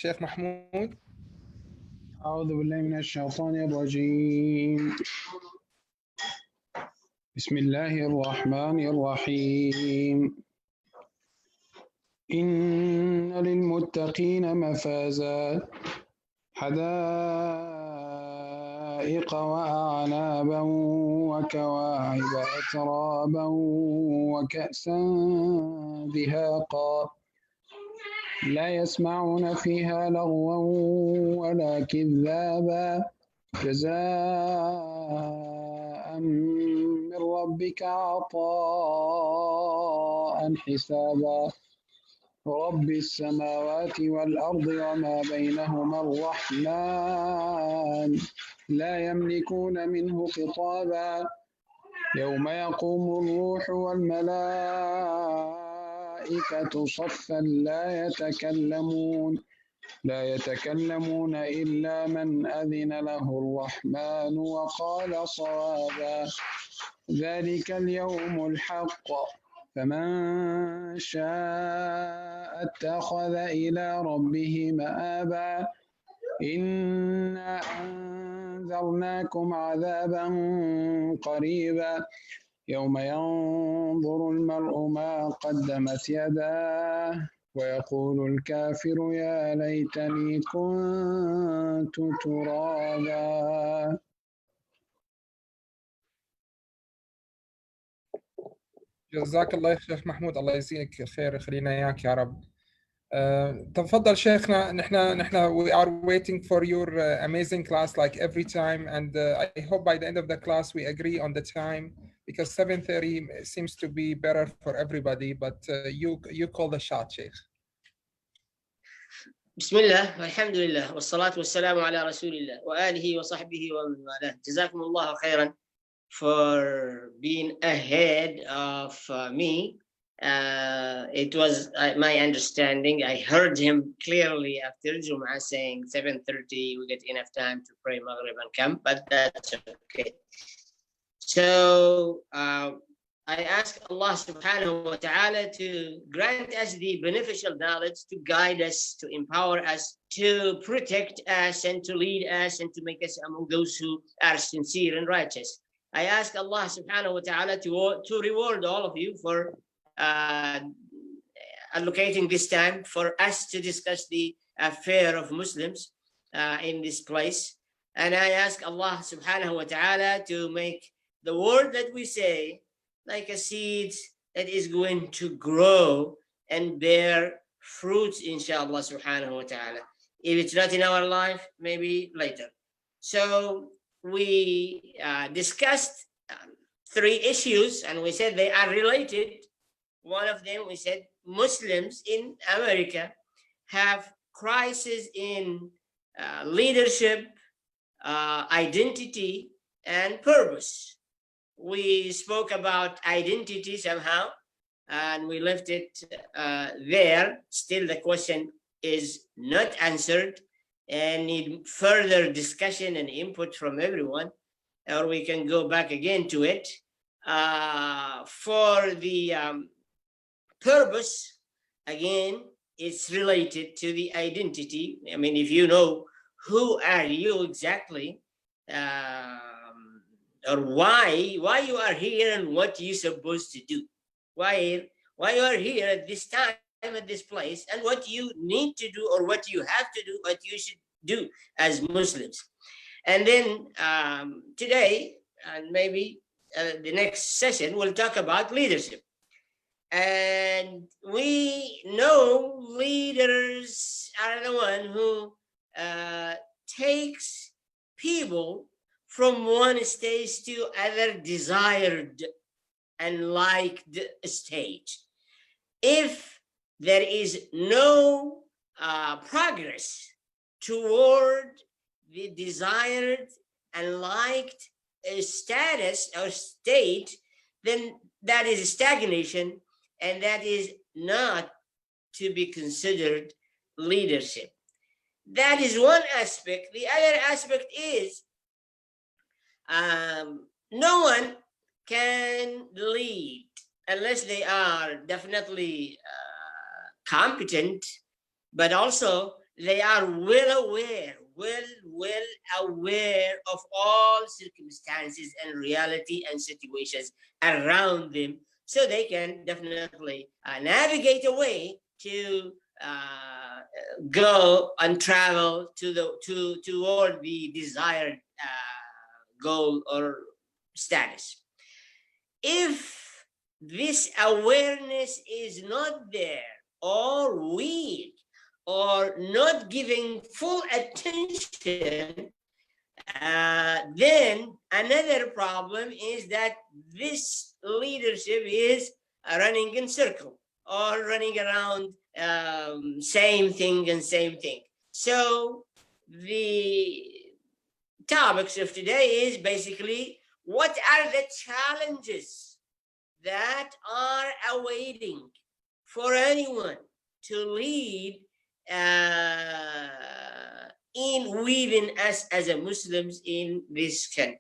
Sheikh Mahmoud. أعوذ بالله من الشيطان الرجيم. بسم الله الرحمن الرحيم. إن للمتقين مفازا حدائق وأعنابا وكواعب أترابا وكأسا دهاقا لا يسمعون فيها لغوا ولا كذابا جزاء من ربك عطاء حسابا رب السماوات والأرض وما بينهما الرحمن لا يملكون منه خطابا يوم يقوم الروح والملائكة صفا لا يتكلمون إلا من أذن له الرحمن وقال صوابا ذلك اليوم الحق فمن شاء اتخذ إلى ربه مآبا إنا أنذرناكم عذابا قريبا يوم ينظر المرء ما قدمت يداه ويقول الكافر يا ليتني كنت ترابا. جزاك الله شيخ محمود، الله يجزيك الخير، خلينا إياك يا رب. تفضل شيخنا. نحن we are waiting for your amazing class like every time, and I hope by the end of the class we agree on the time, because 7:30 seems to be better for everybody, but you call the shot, Sheikh. بسم الله والحمد لله والصلاة والسلام على رسول الله وآله وصحبه ومن والاه. جزاكم الله خيرا for being ahead of me. It was my understanding. I heard him clearly after Jum'ah saying 7:30 we get enough time to pray Maghrib and come, but that's okay. So I ask Allah subhanahu wa ta'ala to grant us the beneficial knowledge, to guide us, to empower us, to protect us, and to lead us, and to make us among those who are sincere and righteous. I ask Allah subhanahu wa ta'ala to reward all of you for allocating this time for us to discuss the affair of Muslims in this place. And I ask Allah subhanahu wa ta'ala to make the word that we say like a seed that is going to grow and bear fruits, inshallah subhanahu wa ta'ala. If it's not in our life, maybe later. So we discussed 3 issues, and we said they are related. One of them, we said Muslims in America have crisis in leadership, identity, and purpose. We spoke about identity somehow, and we left it there. Still, the question is not answered and need further discussion and input from everyone, or we can go back again to it. For the purpose, again, it's related to the identity. I mean, if you know who are you exactly, or why you are here and what you're supposed to do, why you are here at this time, at this place, and what you need to do, or what you have to do, what you should do as Muslims. And then today, and maybe the next session, we'll talk about leadership. And we know leaders are the one who takes people from one stage to other desired and liked stage. If there is no progress toward the desired and liked status or state, then that is stagnation, and that is not to be considered leadership. That is one aspect. The other aspect is no one can lead unless they are definitely competent, but also They are well aware of all circumstances and reality and situations around them, so they can definitely navigate a way to go and travel toward the desired goal or status. If this awareness is not there, or weak, or not giving full attention, then another problem is that this leadership is running in circle, or running around same thing and same thing. So the topics of today is basically, what are the challenges that are awaiting for anyone to lead within us as a Muslims in this country.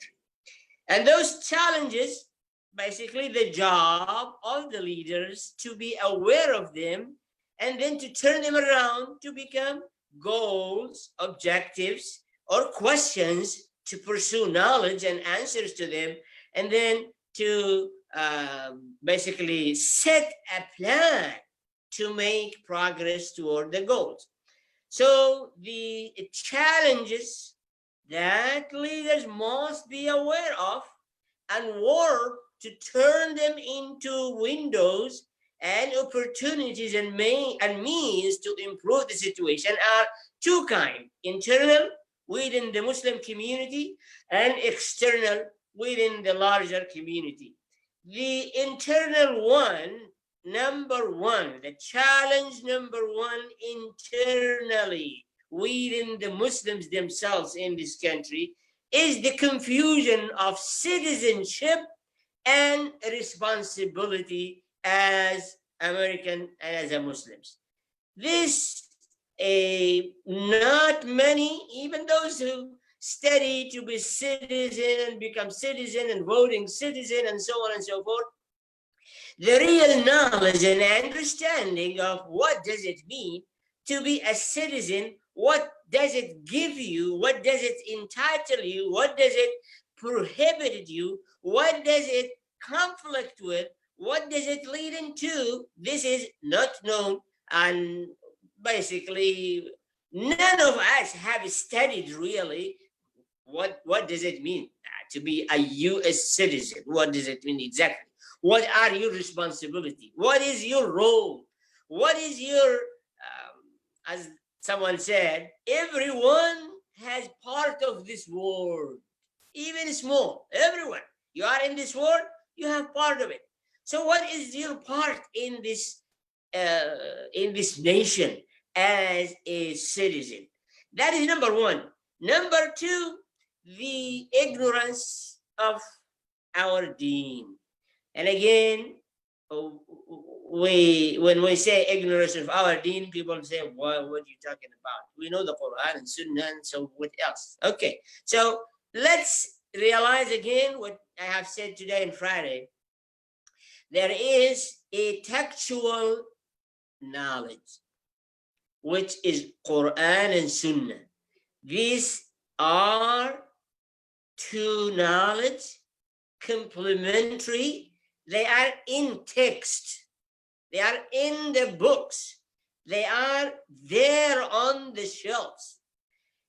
And those challenges, basically the job of the leaders to be aware of them, and then to turn them around to become goals, objectives, or questions to pursue knowledge and answers to them, and then to basically set a plan to make progress toward the goals. So the challenges that leaders must be aware of and work to turn them into windows and opportunities and means to improve the situation are two kinds: internal within the Muslim community, and external within the larger community. The internal one, number one, the challenge number one internally within the Muslims themselves in this country is the confusion of citizenship and responsibility as American and as a Muslims. This, not many, even those who study to be citizen and become citizen and voting citizen and so on and so forth, the real knowledge and understanding of what does it mean to be a citizen, what does it give you, what does it entitle you, what does it prohibit you, what does it conflict with, what does it lead into, this is not known. And basically none of us have studied really what does it mean to be a U.S. citizen. What does it mean exactly? What are your responsibility? What is your role? What is your, as someone said, everyone has part of this world, even small, everyone. You are in this world, you have part of it. So what is your part in this nation as a citizen? That is number one. Number two, the ignorance of our deen. And again, when we say ignorance of our deen, people say, what are you talking about? We know the Quran and Sunnah, and so what else? Okay, so let's realize again what I have said today and Friday. There is a textual knowledge, which is Quran and Sunnah. These are two knowledge, complementary. They are in text. They are in the books. They are there on the shelves.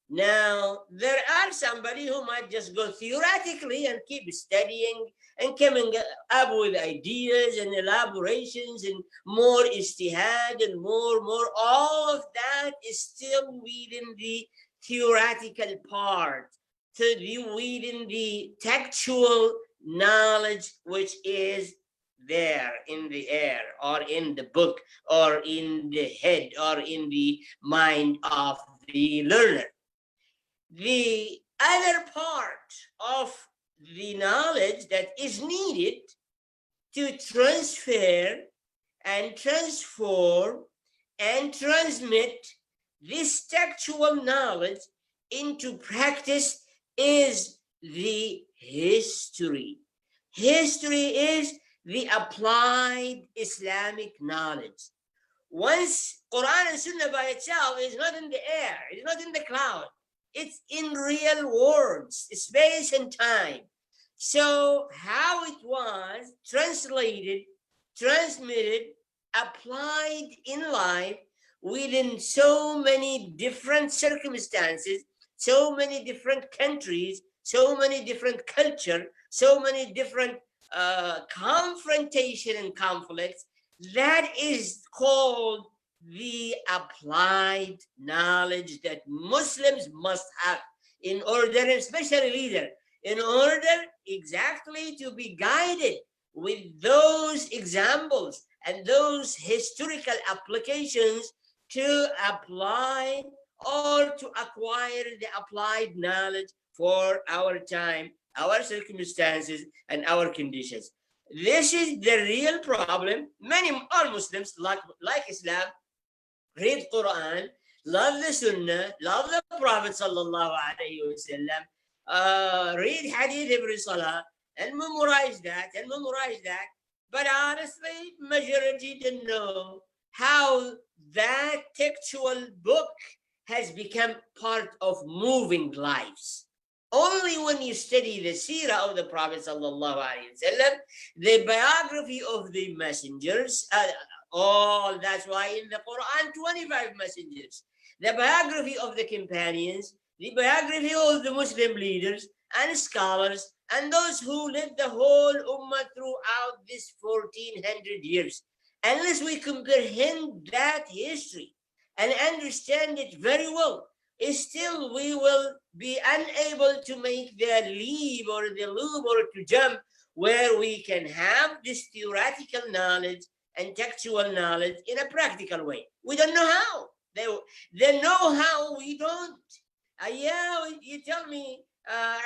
Now, there are somebody who might just go theoretically and keep studying and coming up with ideas and elaborations and more ijtihad and more. All of that is still within the theoretical part, to be within the textual knowledge, which is there in the air or in the book or in the head or in the mind of the learner. The other part of the knowledge that is needed to transfer and transform and transmit this textual knowledge into practice is the history. History is the applied Islamic knowledge. Once Quran and Sunnah by itself is not in the air, it's not in the cloud, it's in real words, space and time. So how it was translated, transmitted, applied in life within so many different circumstances, so many different countries, so many different culture, so many different confrontation and conflicts, that is called the applied knowledge that Muslims must have in order, especially leader, in order exactly to be guided with those examples and those historical applications to apply or to acquire the applied knowledge for our time, our circumstances, and our conditions. This is the real problem. All Muslims, like Islam, read Quran, love the Sunnah, love the Prophet sallallahu alaihi wasallam, read Hadith every Salah, and memorize that, But honestly, majority didn't know how that textual book has become part of moving lives. Only when you study the seerah of the Prophet sallallahu alaihi wasallam, the biography of the messengers, that's why in the Quran, 25 messengers, the biography of the companions, the biography of the Muslim leaders and scholars, and those who led the whole ummah throughout this 1400 years. Unless we comprehend that history and understand it very well, still we will be unable to make the leap or the loop or to jump where we can have this theoretical knowledge and textual knowledge in a practical way. We don't know how. They know how, we don't. Yeah, you tell me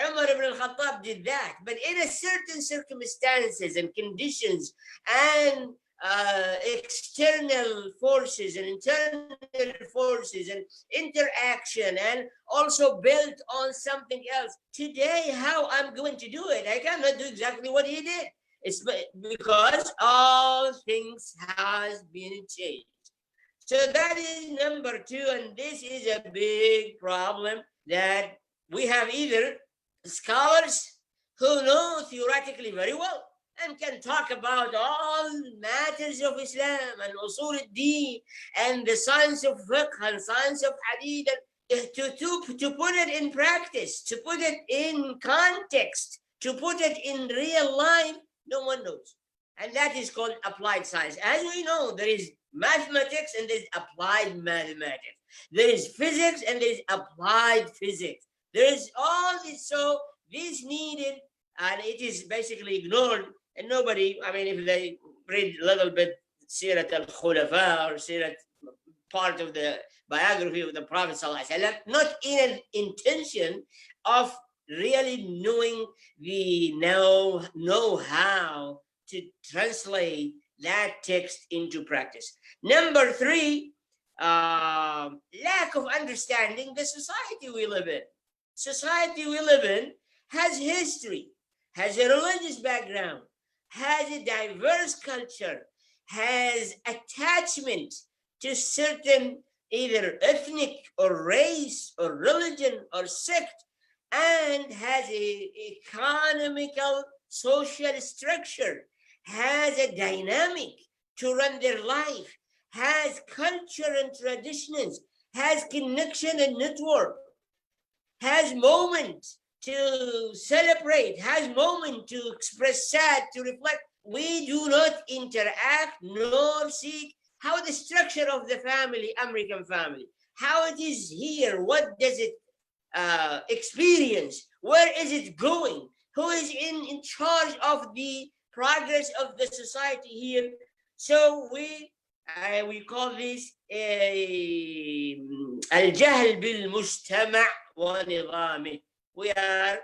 Umar ibn al-Khattab did that, but in a certain circumstances and conditions and external forces and internal forces and interaction, and also built on something else. Today, how I'm going to do it, I cannot do exactly what he did. It's because all things has been changed. So that is number two, and this is a big problem, that we have either scholars who know theoretically very well and can talk about all matters of Islam and usul al-deen and the science of fiqh and science of hadith, to put it in practice, to put it in context, to put it in real life, no one knows. And that is called applied science. As we know, there is mathematics and there's applied mathematics. There is physics and there's applied physics. There is all this. So this needed, and it is basically ignored. And nobody, I mean, if they read a little bit Sirat al-Khulafa or Sirat, part of the biography of the Prophet ﷺ, not in an intention of really knowing the know-how to translate that text into practice. Number three, lack of understanding the society we live in. Society we live in has history, has a religious background, has a diverse culture, has attachment to certain either ethnic or race or religion or sect, and has a economical social structure, has a dynamic to run their life, has culture and traditions, has connection and network, has moment to celebrate, has moment to express sad, to reflect. We do not interact nor seek how the structure of the family, American family, how it is here, what does it experience, where is it going, who is in charge of the progress of the society here. So we call this الجهل بالمجتمع ونظامه. We are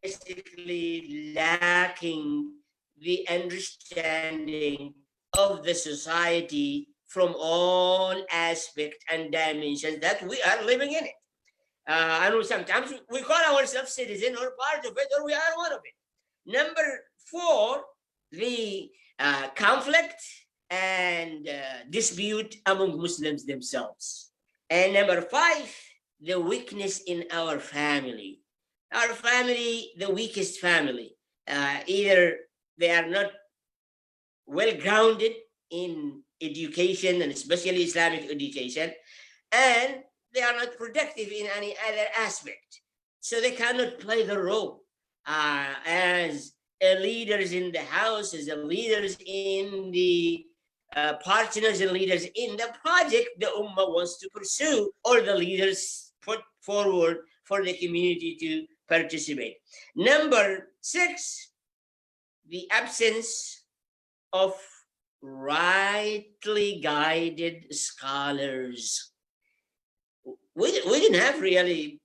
basically lacking the understanding of the society from all aspects and dimensions that we are living in it. And sometimes we call ourselves citizen or part of it, or we are one of it. Number four, the conflict and dispute among Muslims themselves. And number 5, the weakness in our family. Our family, the weakest family. Either they are not well grounded in education, and especially Islamic education, and they are not productive in any other aspect. So they cannot play the role as leaders in the house, as leaders in the partners and leaders in the project the Ummah wants to pursue, or the leaders put forward for the community to participate. Number 6, the absence of rightly guided scholars. We didn't have really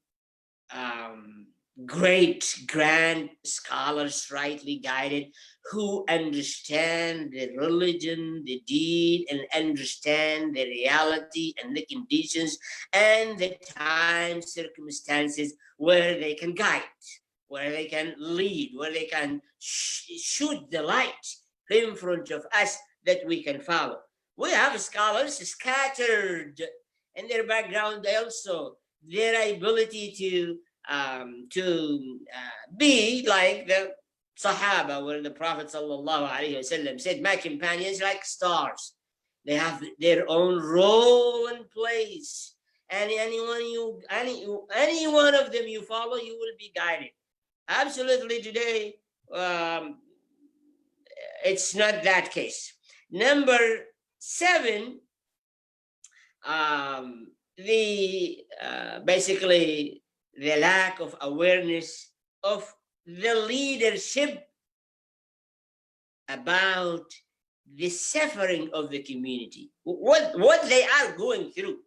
great, grand scholars, rightly guided, who understand the religion, the deed, and understand the reality and the conditions and the time circumstances where they can guide, where they can lead, where they can shoot the light in front of us that we can follow. We have scholars scattered in their background also, their ability to be like the Sahaba, where the Prophet ﷺ said, my companions like stars. They have their own role and place. And any one of them you follow, you will be guided. Absolutely today, it's not that case. Number 7, basically the lack of awareness of the leadership about the suffering of the community, what they are going through.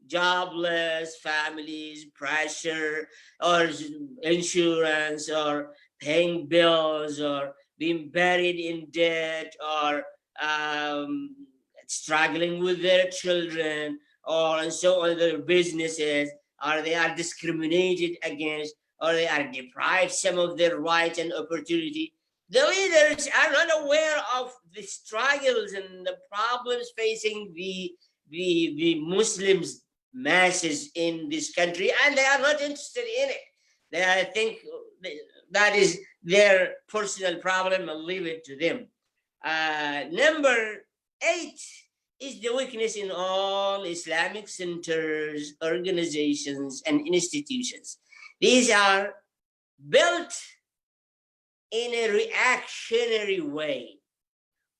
Jobless families, pressure, or insurance, or paying bills, or being buried in debt, or struggling with their children, or and so on, their businesses, or they are discriminated against, or they are deprived some of their rights and opportunity. The leaders are not aware of the struggles and the problems facing the Muslims masses in this country, and they are not interested in it. I think that is their personal problem, and leave it to them. Number 8 is the weakness in all Islamic centers, organizations, and institutions. These are built in a reactionary way,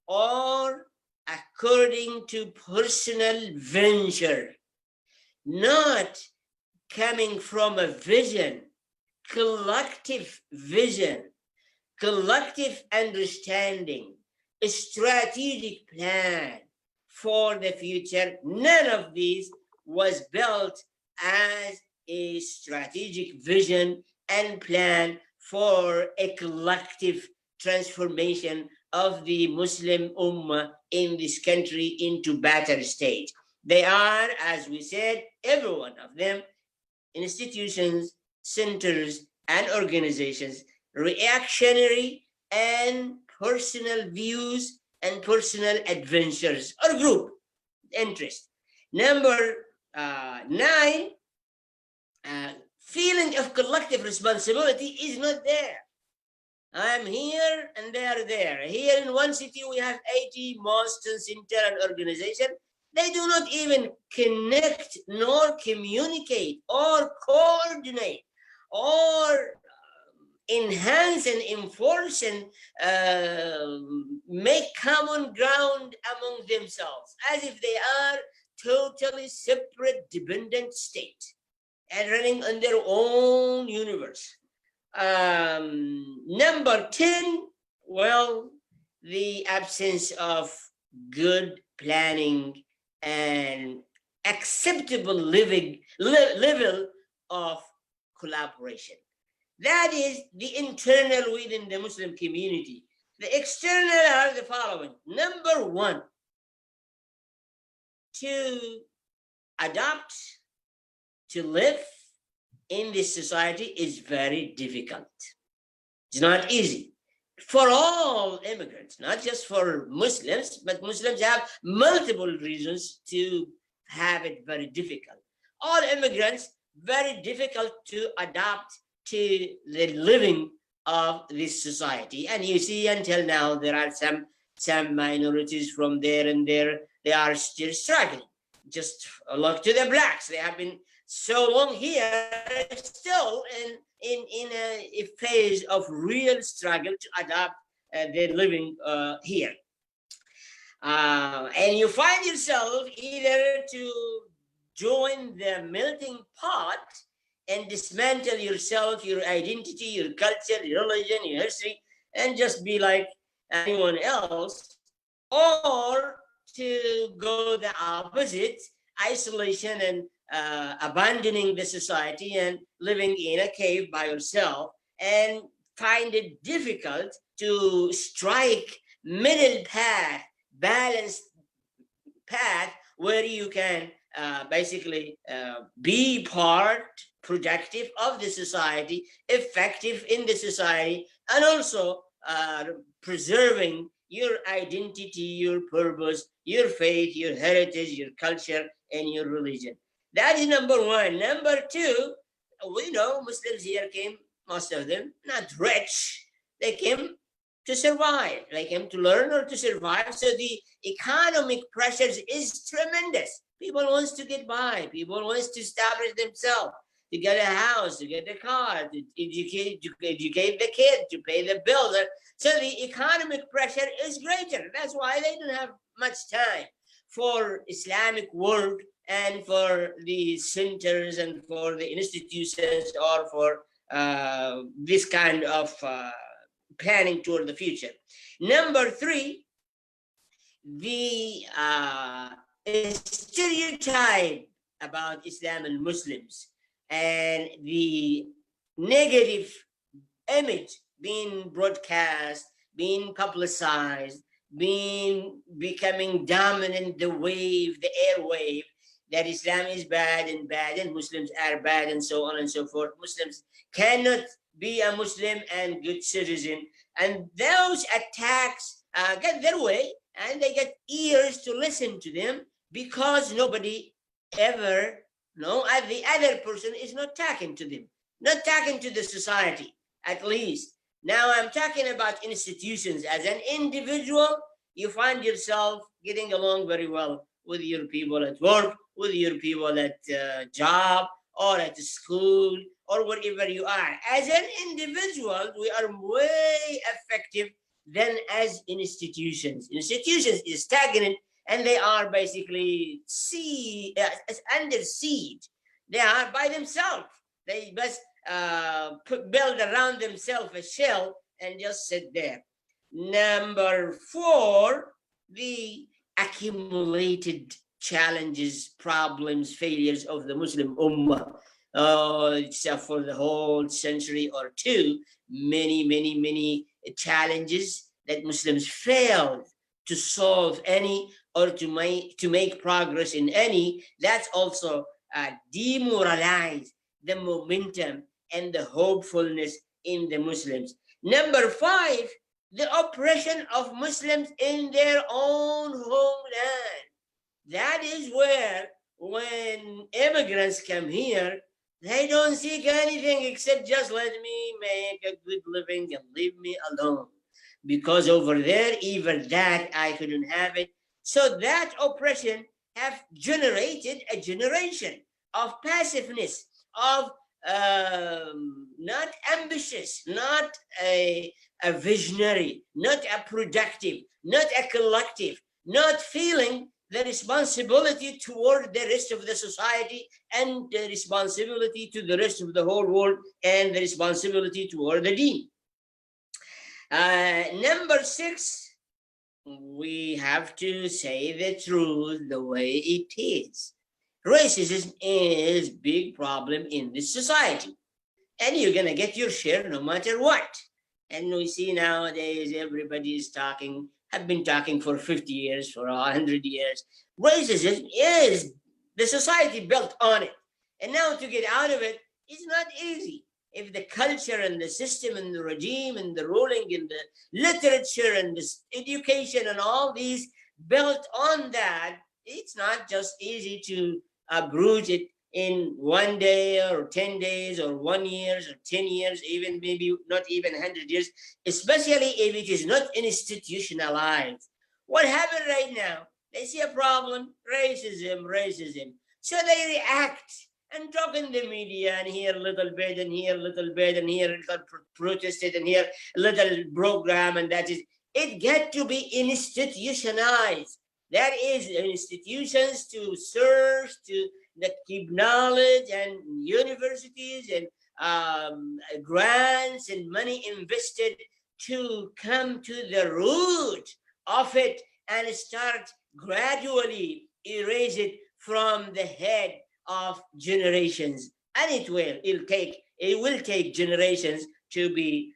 or according to personal venture, not coming from a vision, collective vision, collective understanding, a strategic plan for the future. None of these was built as a strategic vision and plan for a collective transformation of the Muslim Ummah in this country into better state. They are, as we said, every one of them, institutions, centers, and organizations, reactionary and personal views and personal adventures or group interest. Number 9, feeling of collective responsibility is not there. I'm here and they are there. Here in one city, we have 80 mosques and center and organization. They do not even connect nor communicate or coordinate or enhance and enforce and make common ground among themselves, as if they are totally separate, dependent state and running on their own universe. Number 10, well, the absence of good planning and acceptable level of collaboration. That is the internal within the Muslim community. The external are the following. Number 1, to adopt, to live in this society is very difficult. It's not easy. for all immigrants, not just for Muslims, but Muslims have multiple reasons to have it very difficult. All immigrants, very difficult to adapt to the living of this society. And you see, until now, there are some minorities from there and there, they are still struggling. Just look to the blacks. They have been so long here, still in a phase of real struggle to adapt their living here. And you find yourself either to join the melting pot and dismantle yourself, your identity, your culture, your religion, your history, and just be like anyone else, or to go the opposite, isolation and abandoning the society and living in a cave by yourself, and find it difficult to strike middle path, balanced path, where you can basically be part productive of the society, effective in the society, and also preserving your identity, your purpose, your faith, your heritage, your culture, and your religion. That is number one. Number two, we know Muslims here came, most of them, not rich. They came to survive. They came to learn or to survive. So the economic pressures is tremendous. People wants to get by. People wants to establish themselves, to get a house, to get a car, to educate the kid, to pay the bills. So the economic pressure is greater. That's why they don't have much time for Islamic work and for the centers and for the institutions, or for this kind of planning toward the future. Number three, the stereotype about Islam and Muslims, and the negative image being broadcast, being publicized, becoming dominant, the wave, the airwave, that Islam is bad and Muslims are bad, and so on and so forth. Muslims cannot be a Muslim and good citizen. And those attacks get their way, and they get ears to listen to them, because nobody ever, no, the other person is not talking to them, not talking to the society, at least. Now I'm talking about institutions. As an individual, you find yourself getting along very well with your people at work, with your people at job, or at school, or wherever you are. As an individual, we are way effective than as institutions. Institutions is stagnant, and they are basically under siege. They are by themselves. They just build around themselves a shell and just sit there. Number four, the accumulated challenges, problems, failures of the Muslim Ummah. Except for the whole century or two, many challenges that Muslims failed to solve any, or to make progress in any. That's also demoralized the momentum and the hopefulness in the Muslims. Number five, the oppression of Muslims in their own homeland. That is where, when immigrants come here, they don't seek anything except just let me make a good living and leave me alone. Because over there, even that, I couldn't have it. So that oppression have generated a generation of passiveness, of not ambitious, not a visionary, not a productive, not a collective, not feeling the responsibility toward the rest of the society, and the responsibility to the rest of the whole world, and the responsibility toward the deen. Number six, we have to say the truth the way it is. Racism is a big problem in this society, and you're gonna get your share no matter what. And we see nowadays everybody is talking, have been talking for 50 years, for 100 years. Racism is the society built on it. And now to get out of it is not easy. if the culture and the system and the regime and the ruling and the literature and the education and all these built on that, it's not just easy to uproot it in 1 day or 10 days or 1 year or 10 years, even maybe not even 100 years, especially if it is not institutionalized. What happened right now? They see a problem, racism. So they react and talk in the media, and here a little bit, and here a little bit, and here a little protested, and here a little program, and that is, it get to be institutionalized. That is, institutions to search, to keep knowledge, and universities, and grants and money invested to come to the root of it and start gradually erase it from the head of generations. And it will take generations to be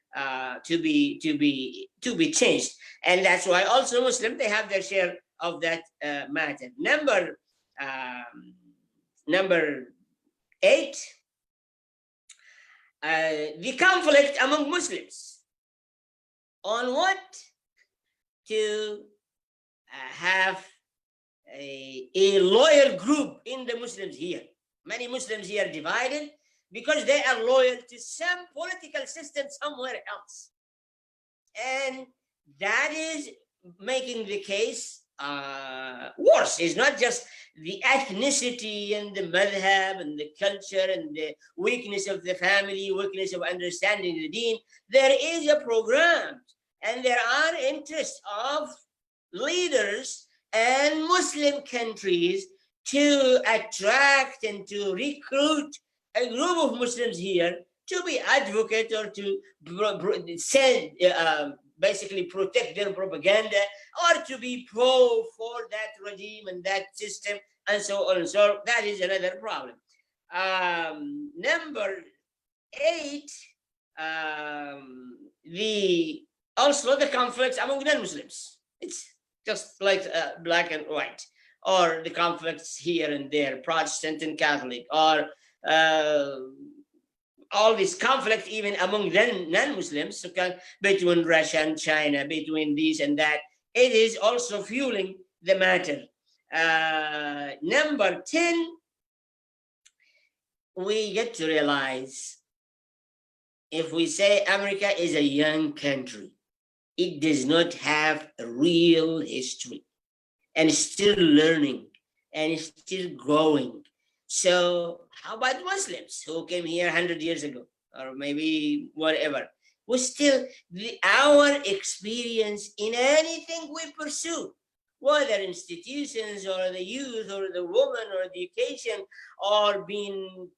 changed. And that's why also Muslims, they have their share of that matter. Number 8, the conflict among Muslims on what to have a loyal group in the Muslims here. Many Muslims here are divided because they are loyal to some political system somewhere else. And that is making the case worse. It's not just the ethnicity and the madhab and the culture and the weakness of the family, weakness of understanding the deen. There is a program, and there are interests of leaders and Muslim countries to attract and to recruit a group of Muslims here to be advocate or to send, basically protect their propaganda, or to be pro for that regime and that system, and so on and so on. That is another problem. Number 8, also the conflicts among non-Muslims. It's just like black and white, or the conflicts here and there, Protestant and Catholic, or all this conflict even among non-Muslims, between Russia and China, between this and that. It is also fueling the matter. Number 10, we get to realize, if we say America is a young country, it does not have a real history, and is still learning, and is still growing. So how about Muslims who came here 100 years ago, or maybe whatever? We still, our experience in anything we pursue, whether institutions or the youth or the woman or education or being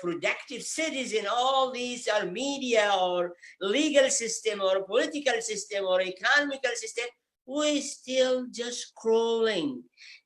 productive citizen, all these are media or legal system or political system or economical system, we still just crawling.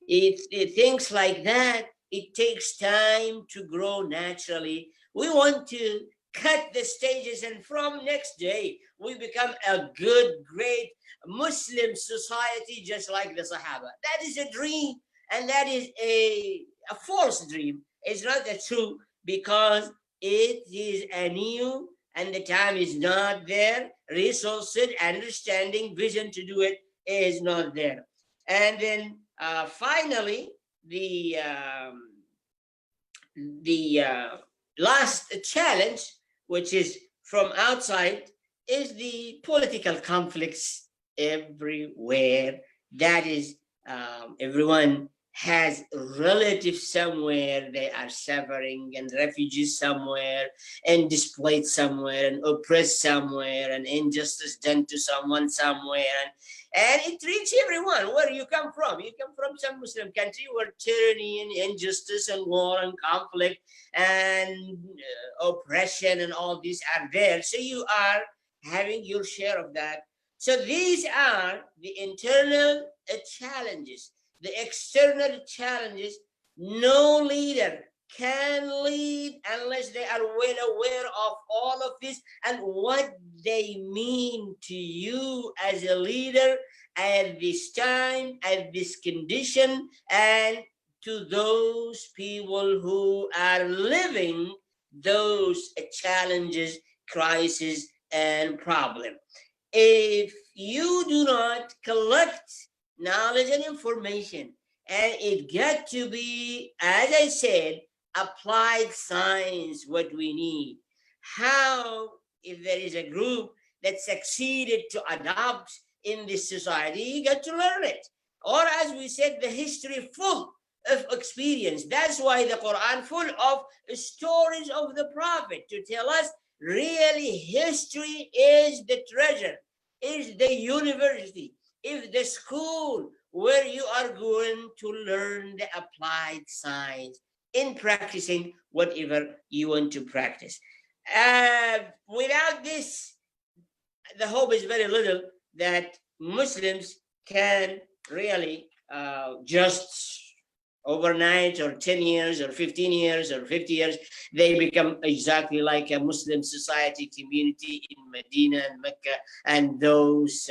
Things like that, it takes time to grow naturally. We want to cut the stages, and from next day, we become a good, great Muslim society, just like the Sahaba. That is a dream, and that is a false dream. It's not the true, because it is a new, and the time is not there. Resources, understanding, vision to do it is not there. And then finally, the last challenge, which is from outside, is the political conflicts everywhere. That is, everyone has relatives somewhere, they are suffering, and refugees somewhere, and displaced somewhere, and oppressed somewhere, and injustice done to someone somewhere, and it reaches everyone. Where you come from? You come from some Muslim country where tyranny and injustice and war and conflict and oppression and all these are there. So you are having your share of that. So these are the internal challenges. The external challenges, no leader can lead unless they are well aware of all of this and what they mean to you as a leader at this time, at this condition, and to those people who are living those challenges, crises, and problem. If you do not collect knowledge and information, and it got to be, as I said, applied science, what we need. How, if there is a group that succeeded to adopt in this society, you got to learn it. Or as we said, the history full of experience. That's why the Quran full of stories of the Prophet to tell us really history is the treasure, is the university, is the school where you are going to learn the applied science in practicing whatever you want to practice. Without this, the hope is very little that Muslims can really just overnight, or 10 years or 15 years or 50 years, they become exactly like a Muslim society community in Medina and Mecca and those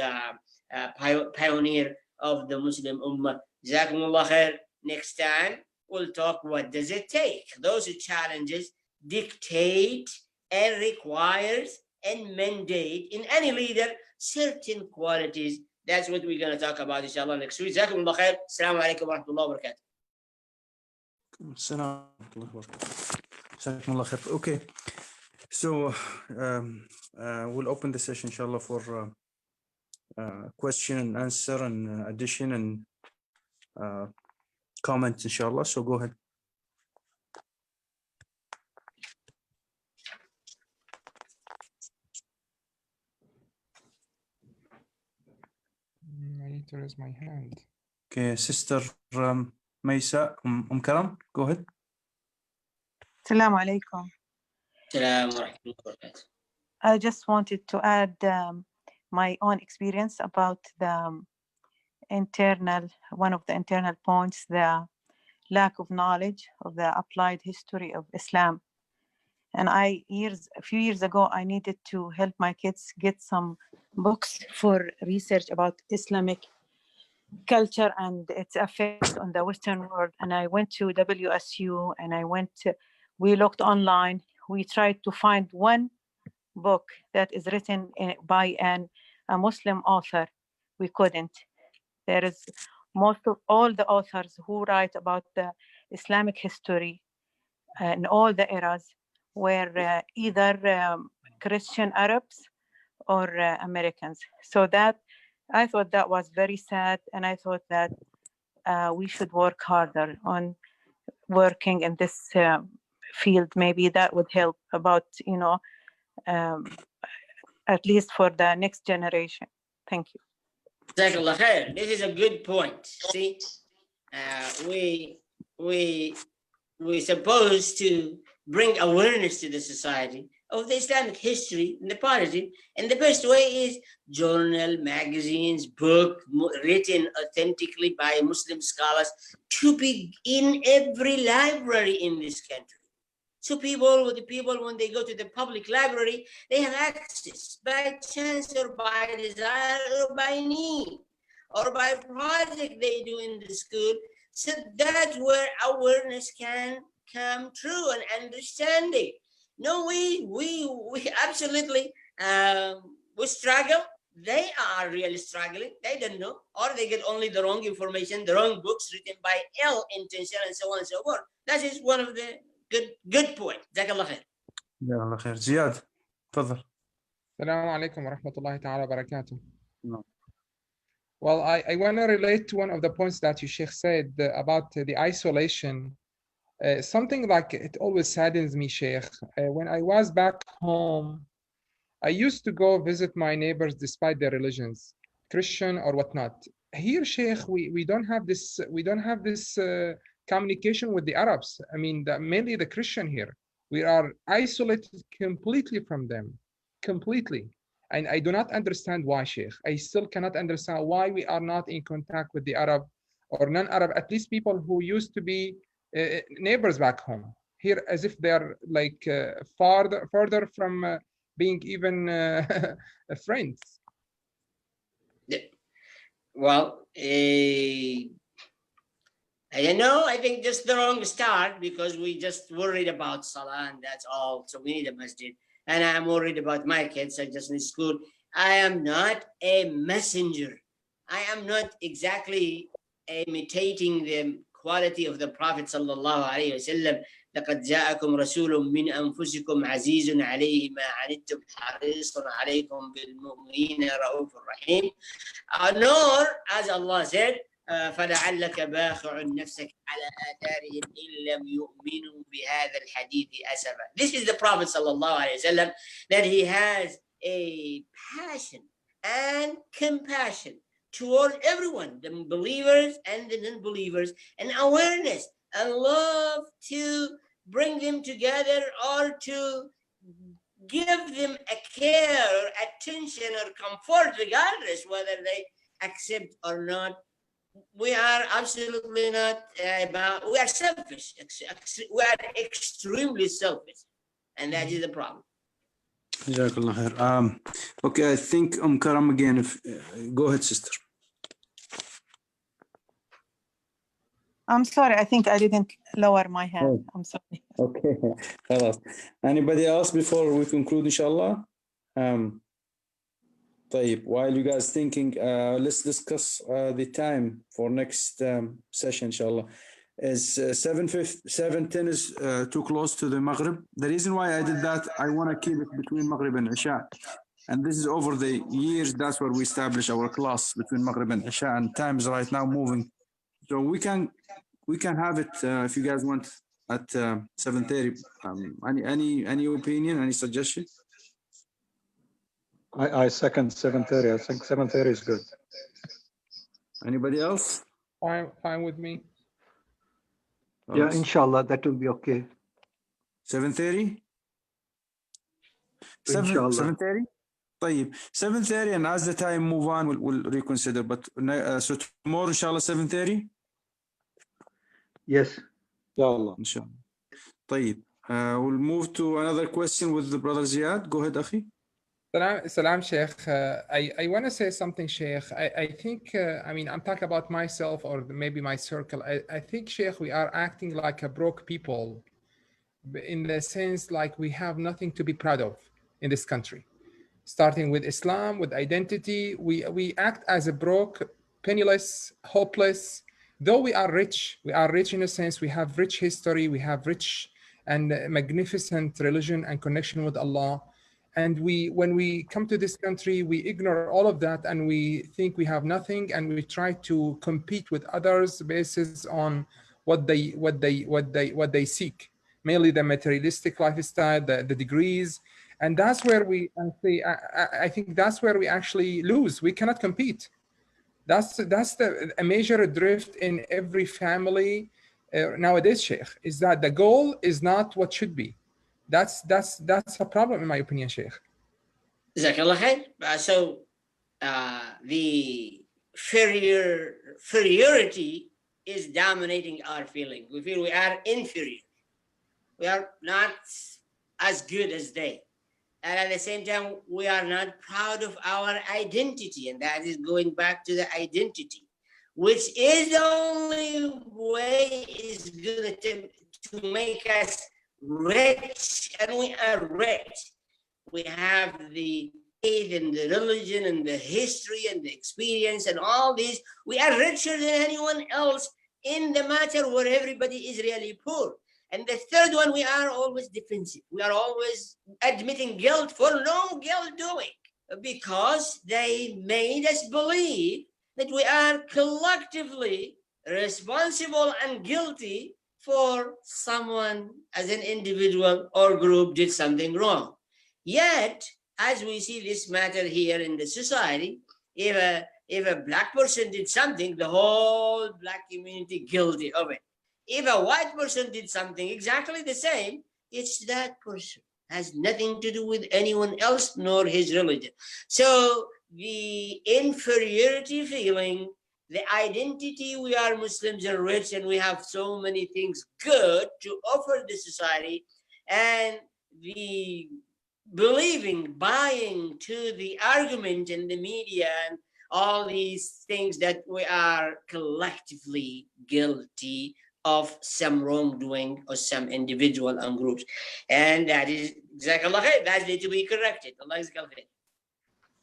pioneer of the Muslim Ummah. Jazakumullah khair. Next time, we'll talk what does it take. Those challenges dictate and requires and mandate in any leader certain qualities. That's what we're going to talk about, inshallah, next week. Jazakumullah khair. Assalamu alaikum wa rahmatullahi wa barakatuh. Assalamu alaikum. Okay, so we'll open the session, inshallah, for question and answer and addition and comments, inshallah. So go ahead. I need to raise my hand. Okay, Sister Maisa, Karam, go ahead. Assalamu alaikum. Assalamu alaikum wa barakatuh. I just wanted to add my own experience about the one of the internal points, the lack of knowledge of the applied history of Islam. And a few years ago, I needed to help my kids get some books for research about Islamic culture and its effect on the Western world. And I went to WSU and we looked online. We tried to find one book that is written by a Muslim author. We couldn't. There is most of all the authors who write about the Islamic history in all the eras were either Christian Arabs or Americans. So that I thought that was very sad, and I thought that we should work harder on working in this field. Maybe that would help about, at least for the next generation. Thank you. Jazakallah khair. This is a good point. See, we supposed to bring awareness to the society of the Islamic history and the polity, and the best way is journal, magazines, book written authentically by Muslim scholars to be in every library in this country. So people, when they go to the public library, they have access by chance or by desire or by need or by project they do in the school. So that's where awareness can come true and understanding. No, we absolutely we struggle. They are really struggling. They don't know, or they get only the wrong information, the wrong books written by ill intention, and so on and so forth. That is one of the good point. Jazakallah khair. Jazakallah khair. Ziyad, تفضل. Assalamu alaikum wa rahmatullahi ta'ala wa barakatuh. No. Well, I want to relate to one of the points that you, Sheikh, said about the isolation. Something like it always saddens me, Sheikh. When I was back home, I used to go visit my neighbors despite their religions, Christian or whatnot. Here, Sheikh, we don't have this. We don't have this communication with the Arabs. I mean, mainly the Christian here. We are isolated completely from them, completely. And I do not understand why, Sheikh. I still cannot understand why we are not in contact with the Arab or non-Arab, at least people who used to be neighbors back home. Here, as if they're like further from being even friends. Well, I know, I think just the wrong start, because we just worried about Salah and that's all. So we need a masjid. And I'm worried about my kids. I just need school. I am not a messenger. I am not exactly imitating the quality of the Prophet sallallahu alaihi wasallam. لقد جاءكم رسول من أنفسكم عزيز عليه ما عنتم حريص عليكم بالمؤمنين رؤوف رحيم. Nor, as Allah said, فلعلك باخع نفسك على آثارهم إن لم يؤمنوا بهذا الحديث أسفا. This is the Prophet sallallahu alaihi wasallam, that he has a passion and compassion toward everyone, the believers and the non-believers, and awareness and love to bring them together, or to give them a care or attention or comfort, regardless whether they accept or not. We are absolutely not about, we are selfish. We are extremely selfish. And that is the problem. Jazakallah khair. Okay, I think Karam again. If go ahead, sister. I'm sorry, I think I didn't lower my hand. I'm sorry. Okay. خلاص. Anybody else before we conclude, inshallah? طيب, while you guys thinking, let's discuss the time for next session, inshallah. Is 7:10 is too close to the Maghrib. The reason why I did that, I want to keep it between Maghrib and Isha. And this is over the years, that's where we establish our class between Maghrib and Isha, and time is right now moving. So we can have it if you guys want at 7:30. Any opinion, any suggestion? I second 7:30. I think 7:30 is good. Anybody else? Fine with me. Yeah, inshallah, that will be okay. 7:30? Inshallah. 7:30? طيب, 7:30, and as the time move on, we'll reconsider. But so tomorrow, inshallah, 7:30? Yes. Inshallah. Inshallah. طيب. We'll move to another question with the brother Ziad. Go ahead, Akhi. Salam, Sheikh. I want to say something, Sheikh. I think, I mean, I'm talking about myself or maybe my circle. I think, Sheikh, we are acting like a broke people, in the sense like we have nothing to be proud of in this country. Starting with Islam, with identity, we act as a broke, penniless, hopeless. Though we are rich in a sense, we have rich history, we have rich and magnificent religion and connection with Allah. And when we come to this country, we ignore all of that and we think we have nothing, and we try to compete with others based on what they seek, mainly the materialistic lifestyle, the degrees. And that's where I think that's where we actually lose. We cannot compete. That's a major drift in every family nowadays, Sheikh, is that the goal is not what should be. That's a problem, in my opinion, Sheikh. Jazakallah khair. So the inferiority is dominating our feeling. We feel we are inferior. We are not as good as they. And at the same time, we are not proud of our identity. And that is going back to the identity, which is the only way is going to make us rich. And we are rich. We have the faith and the religion and the history and the experience and all these. We are richer than anyone else in the matter where everybody is really poor. And the third one, we are always defensive. We are always admitting guilt for no guilt doing, because they made us believe that we are collectively responsible and guilty for someone as an individual or group did something wrong. Yet, as we see this matter here in the society, if a black person did something, the whole black community guilty of it. If a white person did something exactly the same, it's that person. Has nothing to do with anyone else nor his religion. So the inferiority feeling, the identity, we are Muslims and rich and we have so many things good to offer the society, and the buying to the argument in the media and all these things that we are collectively guilty of some wrongdoing or some individual and groups. And that is, Jazakallah khair, that needs to be corrected. Allah is khair.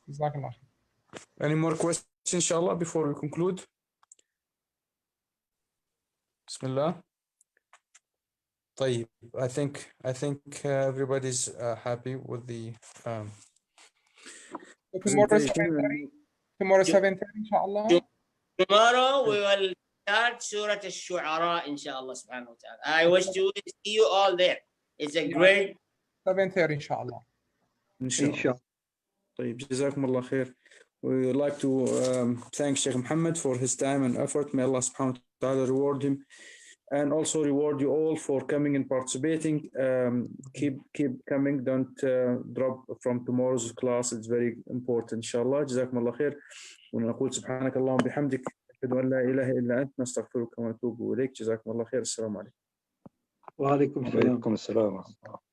Jazakallah. Any more questions, inshallah, before we conclude? Bismillah. طيب, I think everybody's happy with the presentation. Tomorrow 7:30, inshallah. Tomorrow we will start Surah Ash-Shu'ara, inshallah subhanahu wa ta'ala. I wish to see you all there. It's a great 7:30, inshallah. Inshallah. طيب, جزاكم الله خير. We would like to thank Sheikh Muhammad for his time and effort. May Allah subhanahu wa ta'ala reward him and also reward you all for coming and participating. Keep coming. Don't drop from tomorrow's class. It's very important. Inshallah. جزاكم الله خير. ونقول سبحانك اللهم وبحمدك أشهد أن لا إله إلا أنت نستغفرك ونتوب إليك. جزاكم الله خير. السلام عليكم. وعليكم السلام. السلام.